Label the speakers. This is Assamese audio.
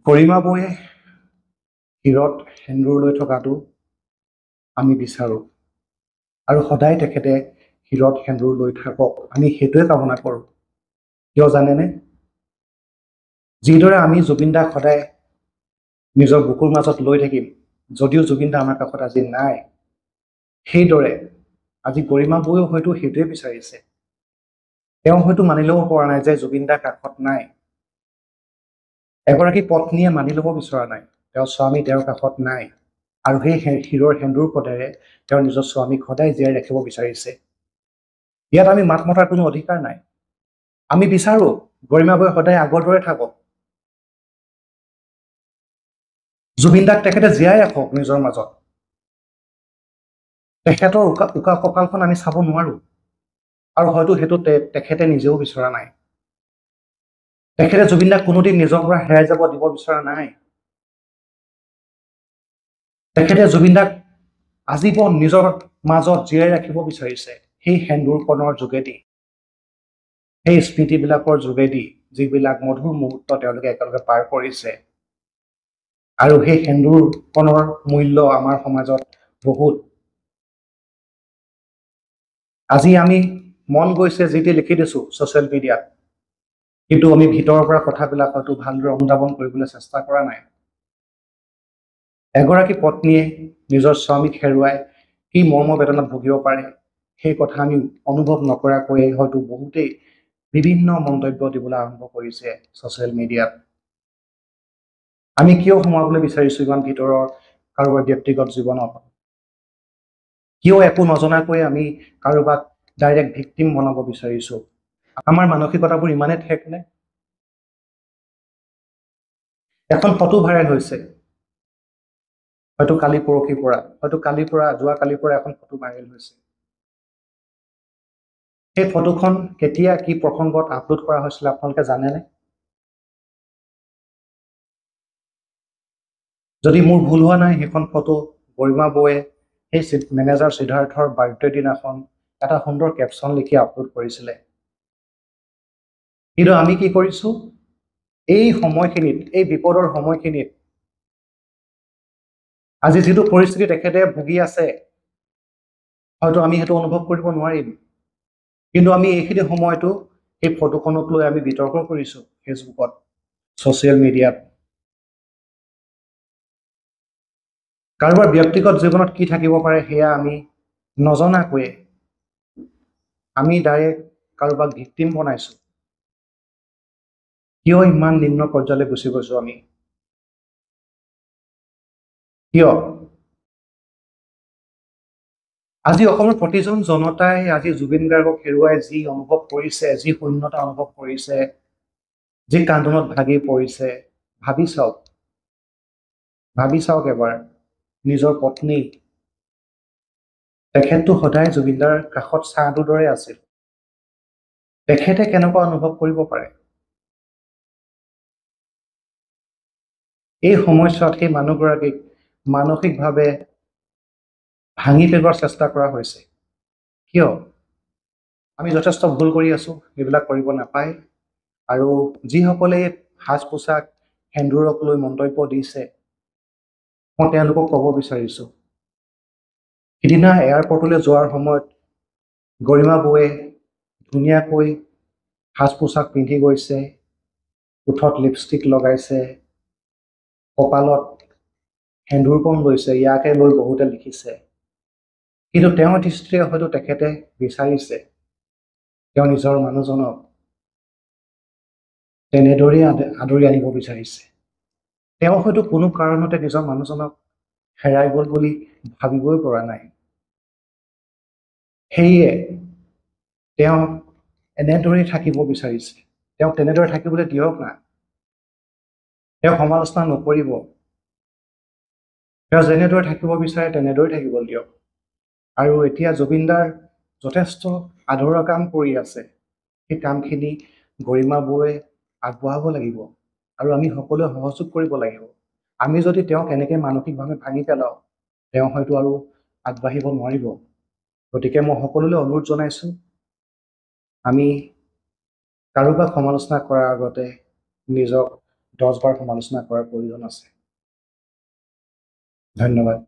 Speaker 1: গৰিমা বৌয়ে শিৰত সেন্দুৰ লৈ থকাটো আমি বিচাৰোঁ আৰু সদায় তেখেতে শিৰত সেন্দুৰ লৈ থাকক, আমি সেইটোৱে কামনা কৰোঁ। কিয় জানেনে? যিদৰে আমি জুবিন দাক সদায় নিজৰ বুকুৰ মাজত লৈ থাকিম, যদিও জুবিন দা আমাৰ কাষত আজি নাই, সেইদৰে আজি গৰিমা বৌয়েও হয়তো সেইটোৱে বিচাৰিছে। তেওঁ হয়তো মানি ল'ব পৰা নাই যে জুবিন দা কাষত নাই। এগৰাকী পত্নীয়ে মানি ল'ব বিচৰা নাই তেওঁৰ স্বামী তেওঁৰ কাষত নাই, আৰু সেই শিৰৰ সেন্দুৰ পদেৰে তেওঁৰ নিজৰ স্বামীক সদায় জীয়াই ৰাখিব বিচাৰিছে। ইয়াত আমি মাত মতাৰ কোনো অধিকাৰ নাই। আমি বিচাৰোঁ গৰিমা বৌয়ে সদায় আগৰ দৰে থাকক, জুবিন দাক তেখেতে জীয়াই ৰাখক নিজৰ মাজত। তেখেতৰ উকা কঁকালখন আমি চাব নোৱাৰোঁ, আৰু হয়তো সেইটো তেখেতে নিজেও বিচৰা নাই। তেখেতে জুবিন দাক কোনোদিন নিজৰ পৰা হেৰাই যাব দিব বিচৰা নাই। তেখেতে জুবিন দাক আজীৱন নিজৰ মাজত জীয়াই ৰাখিব বিচাৰিছে সেই সেন্দুৰকণৰ যোগেদি, সেই স্মৃতিবিলাকৰ যোগেদি, যিবিলাক মধুৰ মুহূৰ্ত তেওঁলোকে একেলগে পাৰ কৰিছে। আৰু সেই সেন্দুৰকণৰ মূল্য আমাৰ সমাজত বহুত। আজি আমি মন গৈছে যি টি লিখি দিছোঁ ছ'চিয়েল মিডিয়াত, কিন্তু আমি ভিতৰৰ পৰা কথাবিলাক হয়তো ভালদৰে অনুধাৱন কৰিবলৈ চেষ্টা কৰা নাই। এগৰাকী পত্নীয়ে নিজৰ স্বামীক হেৰুৱাই কি মৰ্ম বেদনাত ভুগিব পাৰে, সেই কথা আমি অনুভৱ নকৰাকৈয়ে হয়তো বহুতেই বিভিন্ন মন্তব্য দিবলৈ আৰম্ভ কৰিছে ছ'চিয়েল মিডিয়াত। আমি কিয় সোমাবলৈ বিচাৰিছোঁ ইমান ভিতৰৰ কাৰোবাৰ ব্যক্তিগত জীৱনত? কিয় একো নজনাকৈ আমি কাৰোবাক ডাইৰেক্ট ভিক্টিম বনাব বিচাৰিছোঁ? আমাৰ মানসিকতাবোৰ ইমানেই ঠেক নে? এখন ফটো ভাইৰেল হৈছে, হয়তো কালিৰ পৰা এখন ফটো ভাইৰেল হৈছে। সেই ফটোখন কেতিয়া কি প্ৰসংগত আপলোড কৰা হৈছিলে আপোনালোকে জানেনে? যদি মোৰ ভুল হোৱা নাই, সেইখন ফটো গৰিমা বৌয়ে সেই মেনেজাৰ সিদ্ধাৰ্থৰ বাৰ্থডে দিনাখন এটা সুন্দৰ কেপশ্যন লিখি আপলোড কৰিছিলে। কিন্তু আমি কি কৰিছোঁ, এই সময়খিনিত, এই বিপদৰ সময়খিনিত, আজি যিটো পৰিস্থিতি তেখেতে ভুগি আছে, হয়তো আমি সেইটো অনুভৱ কৰিব নোৱাৰিম, কিন্তু আমি এইখিনি সময়তো সেই ফটোখনক লৈ আমি বিতৰ্ক কৰিছোঁ ফেচবুকত, ছ'চিয়েল মিডিয়াত। কাৰোবাৰ ব্যক্তিগত জীৱনত কি থাকিব পাৰে সেয়া আমি নজনাকৈয়ে আমি ডাইৰেক্ট কাৰোবাক ভিক্টিম বনাইছোঁ। কিয় ইমান নিম্ন পৰ্যায়লৈ গুচি গৈছোঁ আমি? কিয়? আজি অসমৰ প্ৰতিজন জনতাই আজি জুবিন গাৰ্গক হেৰুৱাই যি অনুভৱ কৰিছে, যি শূন্যতা অনুভৱ কৰিছে, যি কান্দোনত ভাগি পৰিছে, ভাবি চাওক এবাৰ নিজৰ পত্নী, তেখেতটো সদায় জুবিনদাৰ কাষত ছাঁটোৰ দৰে আছিল। তেখেতে কেনেকুৱা অনুভৱ কৰিব পাৰে? এই সময়ছোৱাত সেই মানুহগৰাকীক মানসিকভাৱে ভাঙি পেলোৱাৰ চেষ্টা কৰা হৈছে। কিয়? আমি যথেষ্ট ভুল কৰি আছোঁ, এইবিলাক কৰিব নাপায়। আৰু যিসকলে সাজ পোছাক সেন্দুৰক লৈ মন্তব্য দিছে, মই তেওঁলোকক ক'ব বিচাৰিছোঁ, সিদিনা এয়াৰপৰ্টলৈ যোৱাৰ সময়ত গৰিমা বৌয়ে ধুনীয়াকৈ সাজ পোছাক পিন্ধি গৈছে, ওঠত লিপষ্টিক লগাইছে, কপালত সেন্দুৰকণ লৈছে, ইয়াকে লৈ বহুতে লিখিছে। কিন্তু তেওঁৰ দৃষ্টিৰে হয়তো তেখেতে বিচাৰিছে তেওঁ নিজৰ মানুহজনক তেনেদৰেই আদৰি আনিব বিচাৰিছে। তেওঁ হয়তো কোনো কাৰণতে নিজৰ মানুহজনক হেৰাই গ'ল বুলি ভাবিবই পৰা নাই। সেয়ে তেওঁ এনেদৰেই থাকিব বিচাৰিছে। তেওঁ তেনেদৰে থাকিবলৈ দিয়ক না, তেওঁ সমালোচনা নকৰিব। তেওঁ যেনেদৰে থাকিব বিচাৰে তেনেদৰে থাকিব দিয়ক। আৰু এতিয়া জুবিনদাৰ যথেষ্ট আদৰৰ কাম কৰি আছে, সেই কামখিনি গৰিমা বৌয়ে আগবঢ়াব লাগিব আৰু আমি সকলোৱে সহযোগ কৰিব লাগিব। আমি যদি তেওঁক এনেকৈ মানসিকভাৱে ভাঙি পেলাওঁ, তেওঁ হয়তো আৰু আগবাঢ়িব নোৱাৰিব। গতিকে মই সকলোলৈ অনুৰোধ জনাইছোঁ, আমি কাৰোবাক সমালোচনা কৰাৰ আগতে নিজক 10 বাৰ সমালোচনা কৰাৰ প্ৰয়োজন আছে। ধন্যবাদ।